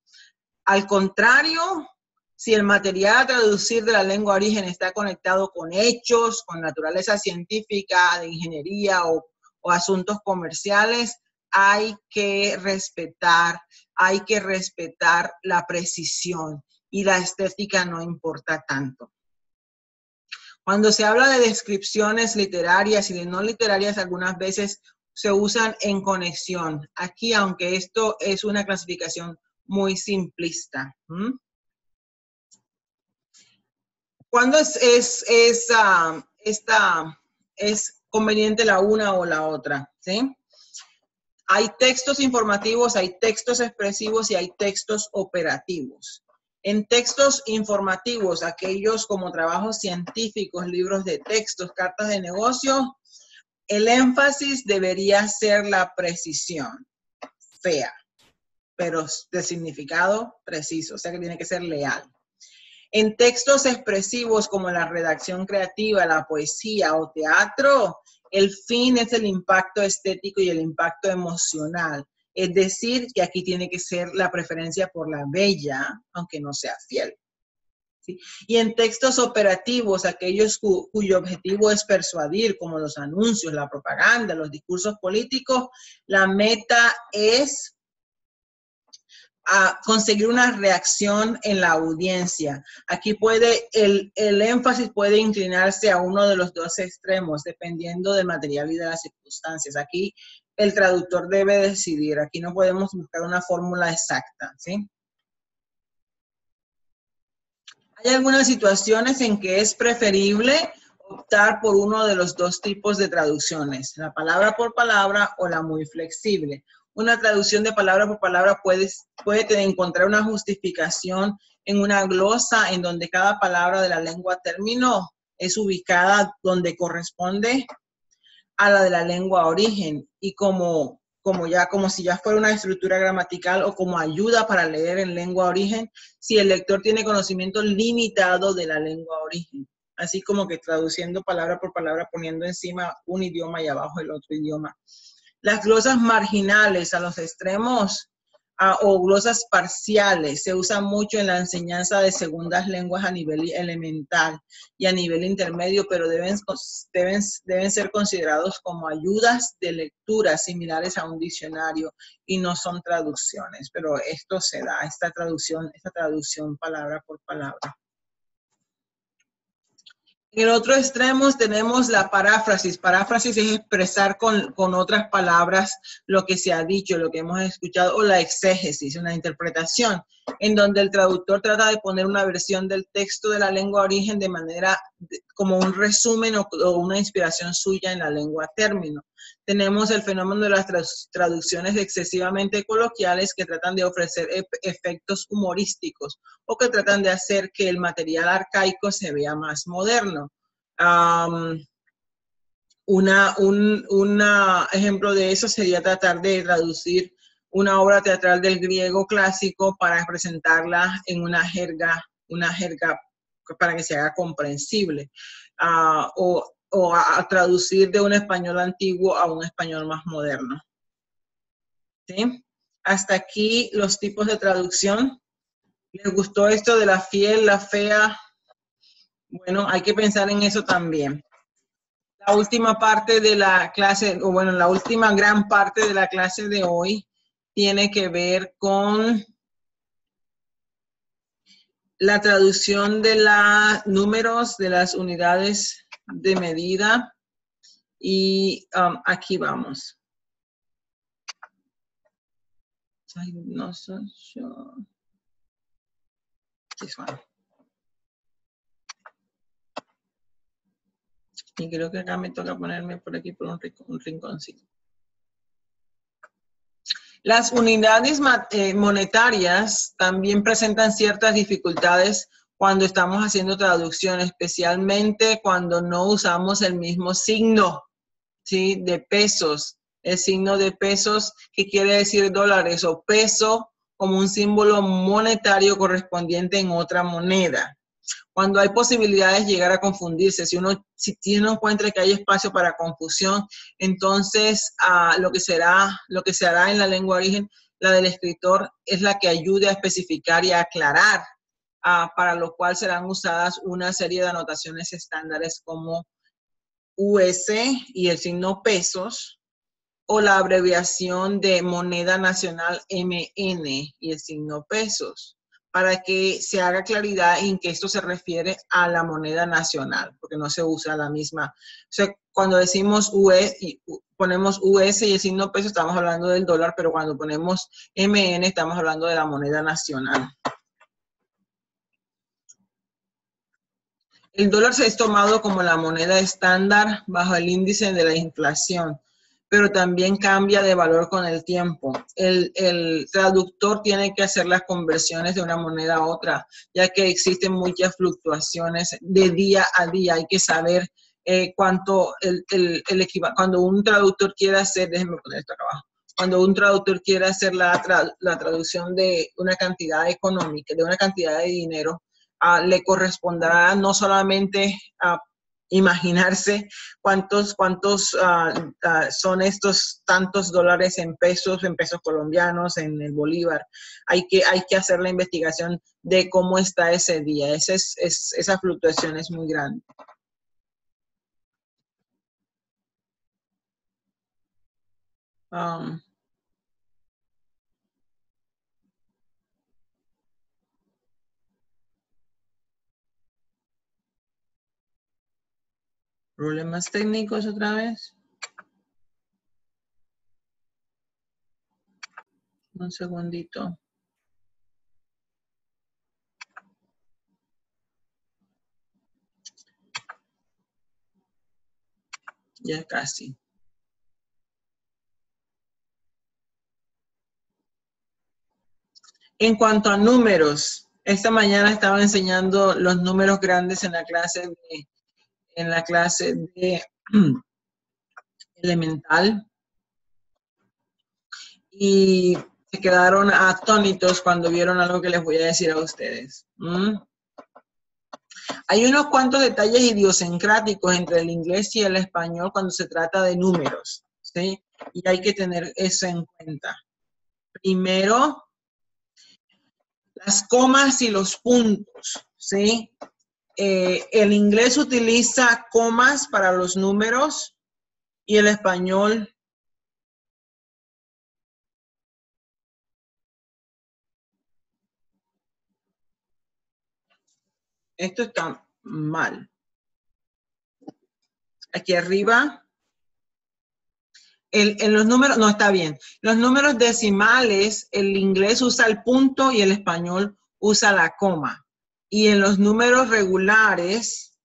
Al contrario, si el material a traducir de la lengua origen está conectado con hechos, con naturaleza científica, de ingeniería o asuntos comerciales, hay que respetar la precisión y la estética no importa tanto. Cuando se habla de descripciones literarias y de no literarias, algunas veces se usan en conexión. Aquí, aunque esto es una clasificación muy simplista. ¿Cuándo es conveniente la una o la otra? ¿Sí? Hay textos informativos, hay textos expresivos y hay textos operativos. En textos informativos, aquellos como trabajos científicos, libros de textos, cartas de negocio, el énfasis debería ser la precisión, fea, pero de significado preciso, o sea que tiene que ser leal. En textos expresivos como la redacción creativa, la poesía o teatro, el fin es el impacto estético y el impacto emocional. Es decir, que aquí tiene que ser la preferencia por la bella, aunque no sea fiel. ¿Sí? Y en textos operativos, aquellos cuyo objetivo es persuadir, como los anuncios, la propaganda, los discursos políticos, la meta es a conseguir una reacción en la audiencia. Aquí el énfasis puede inclinarse a uno de los dos extremos, dependiendo del material y de las circunstancias. Aquí el traductor debe decidir. Aquí no podemos buscar una fórmula exacta, ¿sí? Hay algunas situaciones en que es preferible optar por uno de los dos tipos de traducciones, la palabra por palabra o la muy flexible. Una traducción de palabra por palabra puede encontrar una justificación en una glosa en donde cada palabra de la lengua término es ubicada donde corresponde a la de la lengua origen y como si ya fuera una estructura gramatical o como ayuda para leer en lengua origen si el lector tiene conocimiento limitado de la lengua origen. Así como que traduciendo palabra por palabra, poniendo encima un idioma y abajo el otro idioma. Las glosas marginales a los extremos o glosas parciales se usan mucho en la enseñanza de segundas lenguas a nivel elemental y a nivel intermedio, pero deben ser considerados como ayudas de lectura similares a un diccionario y no son traducciones, pero esto se da, esta traducción palabra por palabra. En el otro extremo tenemos la paráfrasis. Paráfrasis es expresar con otras palabras lo que se ha dicho, lo que hemos escuchado, o la exégesis, una interpretación, en donde el traductor trata de poner una versión del texto de la lengua origen de manera como un resumen o una inspiración suya en la lengua término. Tenemos el fenómeno de las traducciones excesivamente coloquiales que tratan de ofrecer efectos humorísticos o que tratan de hacer que el material arcaico se vea más moderno. Un ejemplo de eso sería tratar de traducir una obra teatral del griego clásico para presentarla en una jerga para que se haga comprensible, o a traducir de un español antiguo a un español más moderno. ¿Sí? Hasta aquí los tipos de traducción. ¿Les gustó esto de la fiel, la fea? Bueno, hay que pensar en eso también. La última parte de la clase, o bueno, la última gran parte de la clase de hoy tiene que ver con la traducción de los números de las unidades de medida. Y aquí vamos. Ay, no soy yo. This one. Y creo que acá me toca ponerme por aquí por un rinconcito. Las unidades monetarias también presentan ciertas dificultades cuando estamos haciendo traducción, especialmente cuando no usamos el mismo signo, ¿sí? De pesos. El signo de pesos, que quiere decir dólares, o peso como un símbolo monetario correspondiente en otra moneda. Cuando hay posibilidades de llegar a confundirse, si uno encuentra que hay espacio para confusión, entonces lo que se hará en la lengua origen, la del escritor, es la que ayude a especificar y a aclarar, para lo cual serán usadas una serie de anotaciones estándares como US y el signo pesos, o la abreviación de moneda nacional MN y el signo pesos, para que se haga claridad en que esto se refiere a la moneda nacional, porque no se usa la misma. O sea, cuando decimos US, y ponemos US y el signo peso, estamos hablando del dólar, pero cuando ponemos MN, estamos hablando de la moneda nacional. El dólar se es tomado como la moneda estándar bajo el índice de la inflación, pero también cambia de valor con el tiempo. El traductor tiene que hacer las conversiones de una moneda a otra, ya que existen muchas fluctuaciones de día a día. Hay que saber cuánto cuando un traductor quiere hacer, déjenme poner esto acá abajo, cuando un traductor quiere hacer la traducción de una cantidad económica, de una cantidad de dinero, le corresponderá no solamente imaginarse cuántos son estos tantos dólares en pesos colombianos, en el bolívar. Hay que hacer la investigación de cómo está ese día. Esa fluctuación es muy grande. ¿Problemas técnicos otra vez? Un segundito. Ya casi. En cuanto a números, esta mañana estaba enseñando los números grandes en la clase de elemental y se quedaron atónitos cuando vieron algo que les voy a decir a ustedes. Hay unos cuantos detalles idiosincráticos entre el inglés y el español cuando se trata de números, ¿sí? Y hay que tener eso en cuenta. Primero, las comas y los puntos, ¿sí? El inglés utiliza comas para los números y el español esto está mal. Aquí arriba, en los números, no está bien. Los números decimales, el inglés usa el punto y el español usa la coma. Y en los números regulares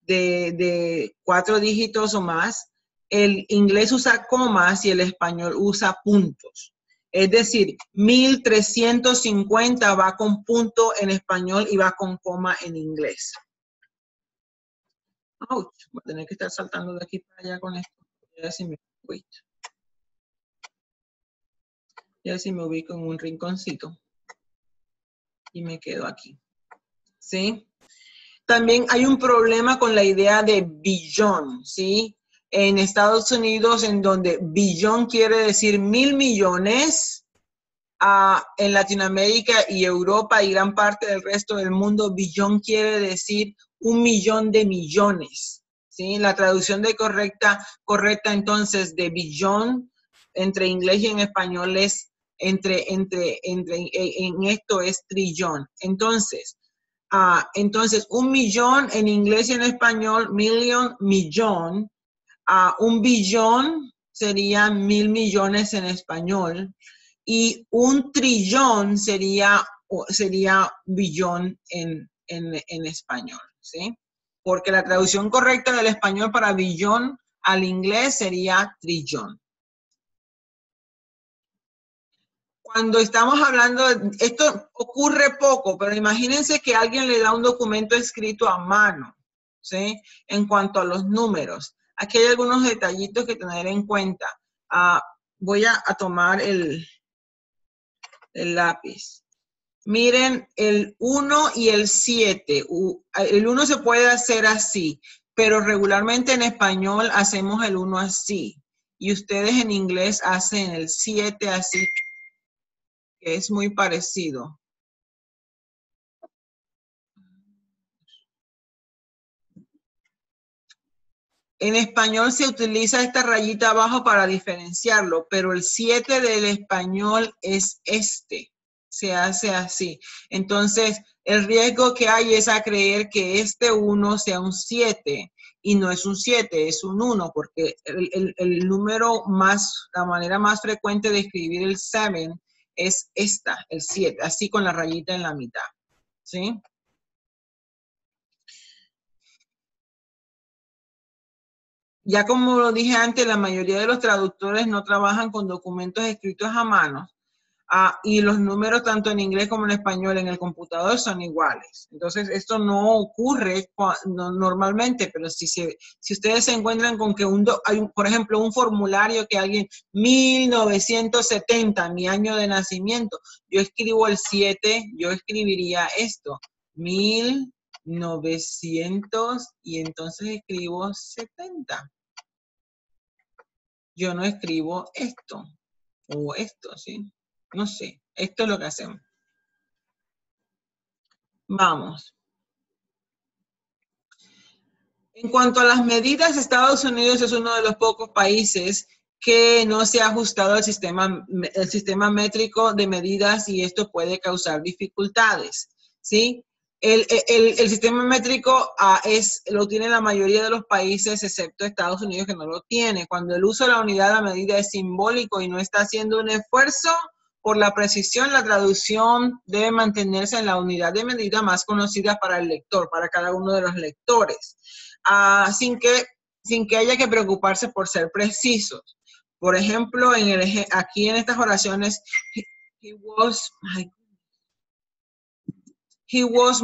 de 4 dígitos o más, el inglés usa comas y el español usa puntos. Es decir, 1350 va con punto en español y va con coma en inglés. Ouch, voy a tener que estar saltando de aquí para allá con esto. Ya si me ubico en un rinconcito. Y me quedo aquí. ¿Sí? También hay un problema con la idea de billón, ¿sí? En Estados Unidos, en donde billón quiere decir 1,000 millones, en Latinoamérica y Europa y gran parte del resto del mundo, billón quiere decir 1,000,000 de millones, ¿sí? La traducción de correcta entonces de billón entre inglés y en español es en esto es trillón. Entonces, 1,000,000 en inglés y en español, million, millón. Un billón sería 1,000 millones en español. Y un trillón sería billón en español, ¿sí? Porque la traducción correcta del español para billón al inglés sería trillón. Cuando estamos hablando, esto ocurre poco, pero imagínense que alguien le da un documento escrito a mano, ¿sí? En cuanto a los números. Aquí hay algunos detallitos que tener en cuenta. Voy a tomar el lápiz. Miren, el 1 y el 7. El 1 se puede hacer así, pero regularmente en español hacemos el 1 así. Y ustedes en inglés hacen el 7 así, que es muy parecido. En español se utiliza esta rayita abajo para diferenciarlo, pero el 7 del español es este, se hace así. Entonces, el riesgo que hay es a creer que este 1 sea un 7 y no es un 7, es un 1, porque el número más, la manera más frecuente de escribir el 7 es esta, el 7, así con la rayita en la mitad, ¿sí? Ya como lo dije antes, la mayoría de los traductores no trabajan con documentos escritos a mano. Y los números tanto en inglés como en español en el computador son iguales. Entonces, esto no ocurre normalmente, pero si ustedes se encuentran con que hay, por ejemplo, un formulario que alguien, 1970, mi año de nacimiento, yo escribo el 7, yo escribiría esto, 1900, y entonces escribo 70. Yo no escribo esto, o esto, ¿sí? No sé, esto es lo que hacemos. Vamos. En cuanto a las medidas, Estados Unidos es uno de los pocos países que no se ha ajustado al sistema métrico de medidas y esto puede causar dificultades, ¿sí? El sistema métrico lo tiene la mayoría de los países, excepto Estados Unidos, que no lo tiene. Cuando el uso de la unidad de la medida es simbólico y no está haciendo un esfuerzo por la precisión, la traducción debe mantenerse en la unidad de medida más conocida para el lector, para cada uno de los lectores, sin que haya que preocuparse por ser precisos. Por ejemplo, aquí en estas oraciones, he was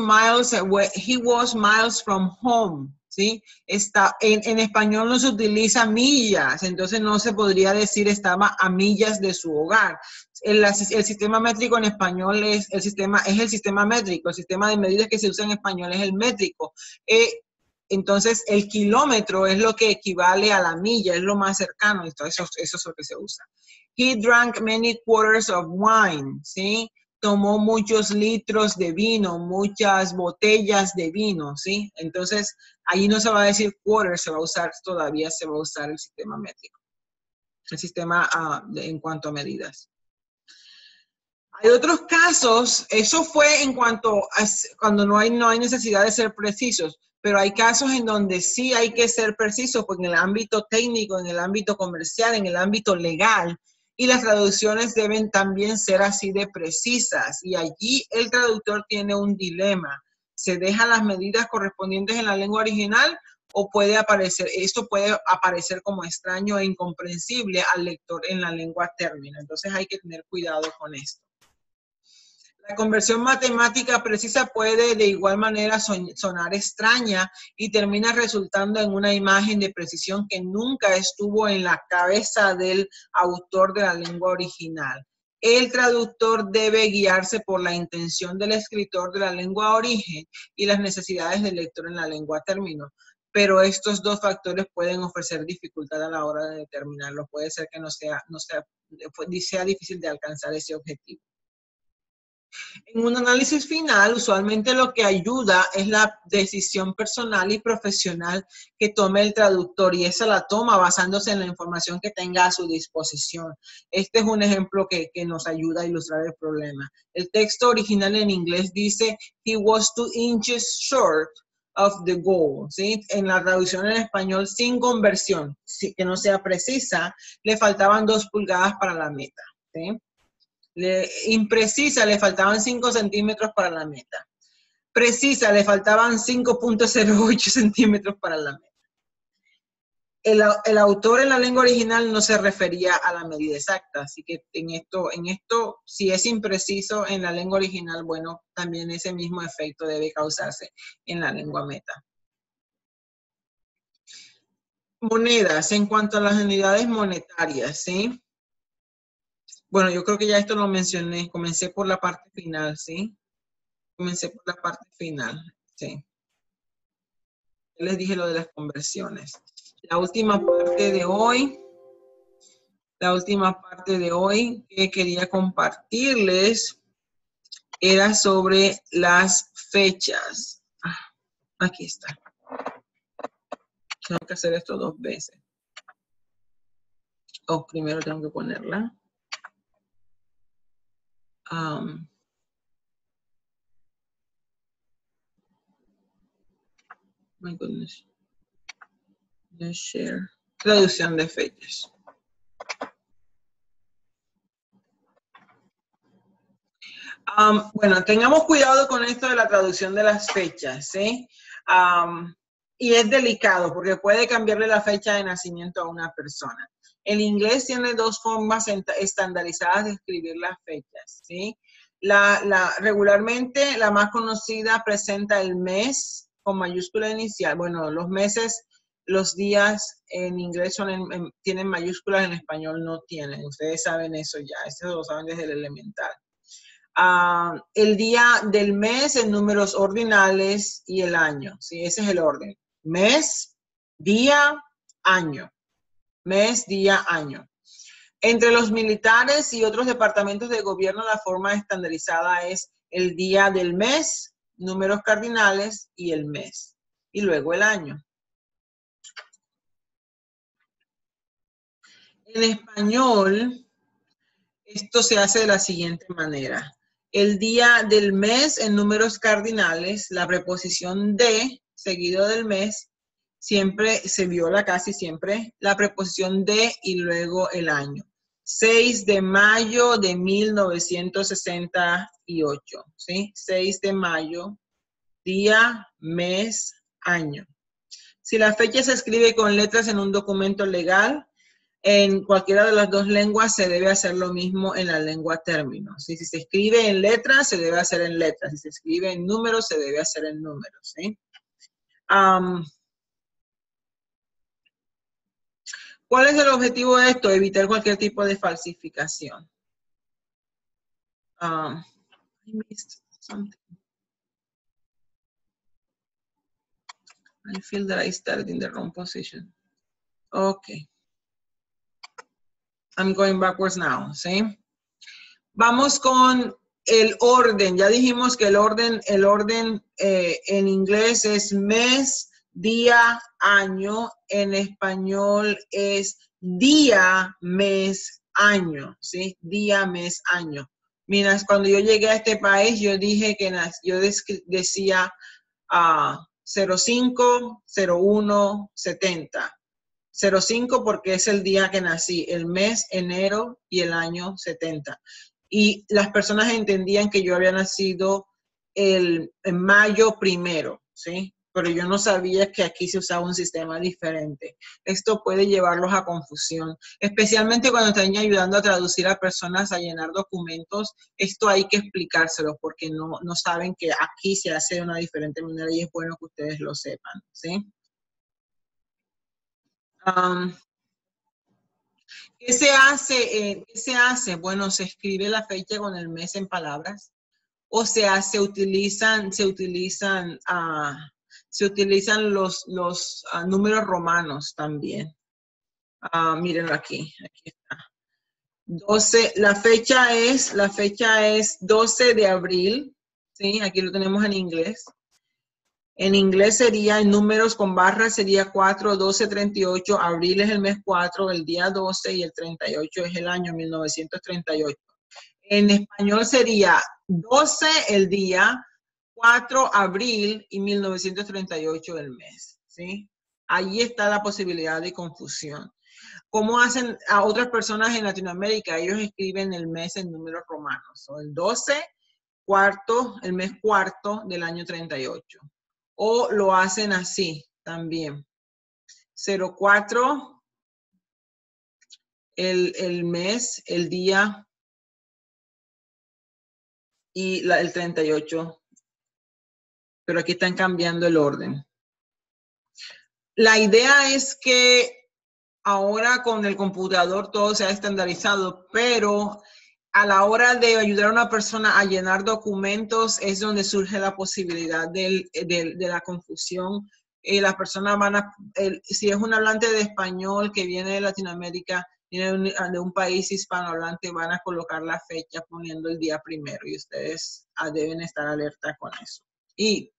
miles from home, ¿sí? En español no se utiliza millas, entonces no se podría decir estaba a millas de su hogar. El sistema métrico en español es el sistema métrico, el sistema de medidas que se usa en español es el métrico. Entonces, el kilómetro es lo que equivale a la milla, es lo más cercano, entonces eso es lo que se usa. He drank many quarters of wine, ¿sí? Tomó muchos litros de vino, muchas botellas de vino, ¿sí? Entonces, ahí no se va a decir quarter, todavía se va a usar el sistema métrico, el sistema en cuanto a medidas. Hay otros casos, eso fue en cuanto a cuando no hay necesidad de ser precisos, pero hay casos en donde sí hay que ser precisos, porque en el ámbito técnico, en el ámbito comercial, en el ámbito legal, y las traducciones deben también ser así de precisas. Y allí el traductor tiene un dilema. ¿Se dejan las medidas correspondientes en la lengua original o esto puede aparecer como extraño e incomprensible al lector en la lengua término? Entonces hay que tener cuidado con esto. La conversión matemática precisa puede de igual manera sonar extraña y termina resultando en una imagen de precisión que nunca estuvo en la cabeza del autor de la lengua original. El traductor debe guiarse por la intención del escritor de la lengua origen y las necesidades del lector en la lengua término. Pero estos dos factores pueden ofrecer dificultad a la hora de determinarlo. Puede ser que sea difícil de alcanzar ese objetivo. En un análisis final, usualmente lo que ayuda es la decisión personal y profesional que tome el traductor, y esa la toma basándose en la información que tenga a su disposición. Este es un ejemplo que nos ayuda a ilustrar el problema. El texto original en inglés dice, he was 2 inches short of the goal, ¿sí? En la traducción en español, sin conversión, que no sea precisa, le faltaban 2 pulgadas para la meta, ¿sí? Imprecisa, le faltaban 5 centímetros para la meta. Precisa, le faltaban 5.08 centímetros para la meta. El autor en la lengua original no se refería a la medida exacta, así que en esto, si es impreciso en la lengua original, bueno, también ese mismo efecto debe causarse en la lengua meta. Monedas, en cuanto a las unidades monetarias, ¿sí? Bueno, yo creo que ya esto lo mencioné, comencé por la parte final, ¿sí? Comencé por la parte final, sí. Ya les dije lo de las conversiones. La última parte de hoy que quería compartirles era sobre las fechas. Aquí está. Tengo que hacer esto 2 veces. Primero tengo que ponerla. My goodness. Let's share. Traducción de fechas. Bueno, tengamos cuidado con esto de la traducción de las fechas, ¿sí? Y es delicado porque puede cambiarle la fecha de nacimiento a una persona. El inglés tiene dos formas estandarizadas de escribir las fechas, ¿sí? Regularmente la más conocida presenta el mes con mayúscula inicial. Bueno, los meses, los días en inglés tienen mayúsculas, en español no tienen. Ustedes saben eso ya, eso lo saben desde el elemental. El día del mes en números ordinales y el año, ¿sí? Ese es el orden. Mes, día, año. Mes, día, año. Entre los militares y otros departamentos de gobierno, la forma estandarizada es el día del mes, números cardinales y el mes. Y luego el año. En español, esto se hace de la siguiente manera. El día del mes en números cardinales, la preposición de, seguido del mes, siempre se viola casi siempre la preposición de y luego el año. 6 de mayo de 1968, ¿sí? 6 de mayo, día, mes, año. Si la fecha se escribe con letras en un documento legal, en cualquiera de las dos lenguas se debe hacer lo mismo en la lengua término. ¿Sí? Si se escribe en letras, se debe hacer en letras. Si se escribe en números, se debe hacer en números. ¿Sí? ¿Cuál es el objetivo de esto? Evitar cualquier tipo de falsificación. I missed something. I feel that I started in the wrong position. Okay. I'm going backwards now, ¿sí? Vamos con el orden. Ya dijimos que el orden en inglés es mes, día, año. En español es día, mes, año, ¿sí? Día, mes, año. Mira, cuando yo llegué a este país, yo dije que yo decía 05, 01, 70. 05 porque es el día que nací, el mes, enero y el año 70. Y las personas entendían que yo había nacido en mayo primero, ¿sí? Pero yo no sabía que aquí se usaba un sistema diferente. Esto puede llevarlos a confusión, especialmente cuando están ayudando a traducir a personas a llenar documentos. Esto hay que explicárselo porque no saben que aquí se hace de una diferente manera y es bueno que ustedes lo sepan, ¿sí? ¿Qué se hace? ¿Qué se hace? Bueno, se escribe la fecha con el mes en palabras o se utilizan los números romanos también. Mírenlo aquí está. 12, la fecha es 12 de abril, ¿sí? Aquí lo tenemos en inglés. En inglés sería, en números con barras, sería 4, 12, 38. Abril es el mes 4, el día 12 y el 38 es el año 1938. En español sería 12 el día, 4 abril y 1938 el mes. ¿Sí? Ahí está la posibilidad de confusión. ¿Cómo hacen a otras personas en Latinoamérica? Ellos escriben el mes en números romanos. O el 12, el mes cuarto del año 38. O lo hacen así también. 04, el mes, el día y el 38. Pero aquí están cambiando el orden. La idea es que ahora con el computador todo se ha estandarizado, pero a la hora de ayudar a una persona a llenar documentos es donde surge la posibilidad de la confusión. Las personas si es un hablante de español que viene de Latinoamérica, viene de un país hispanohablante, van a colocar la fecha poniendo el día primero y ustedes deben estar alerta con eso. Y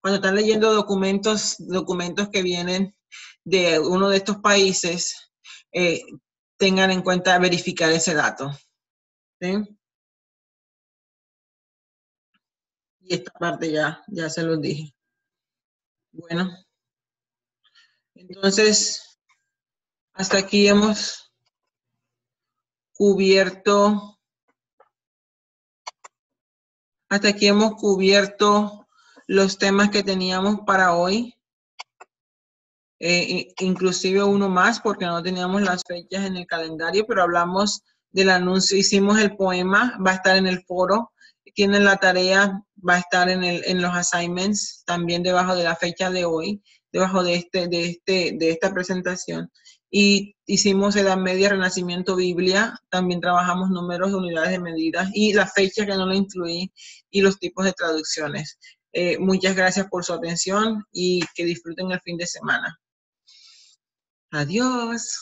cuando están leyendo documentos que vienen de uno de estos países, tengan en cuenta verificar ese dato. ¿Sí? Y esta parte ya se los dije. Bueno, Entonces, hasta aquí hemos cubierto los temas que teníamos para hoy. Inclusive uno más porque no teníamos las fechas en el calendario, pero hablamos del anuncio, hicimos el poema, va a estar en el foro, tienen la tarea, va a estar en los assignments, también debajo de la fecha de hoy, debajo de esta presentación. Y hicimos Edad Media, Renacimiento, Biblia, también trabajamos números de unidades de medidas y la fecha que no lo incluí y los tipos de traducciones. Muchas gracias por su atención y que disfruten el fin de semana. Adiós.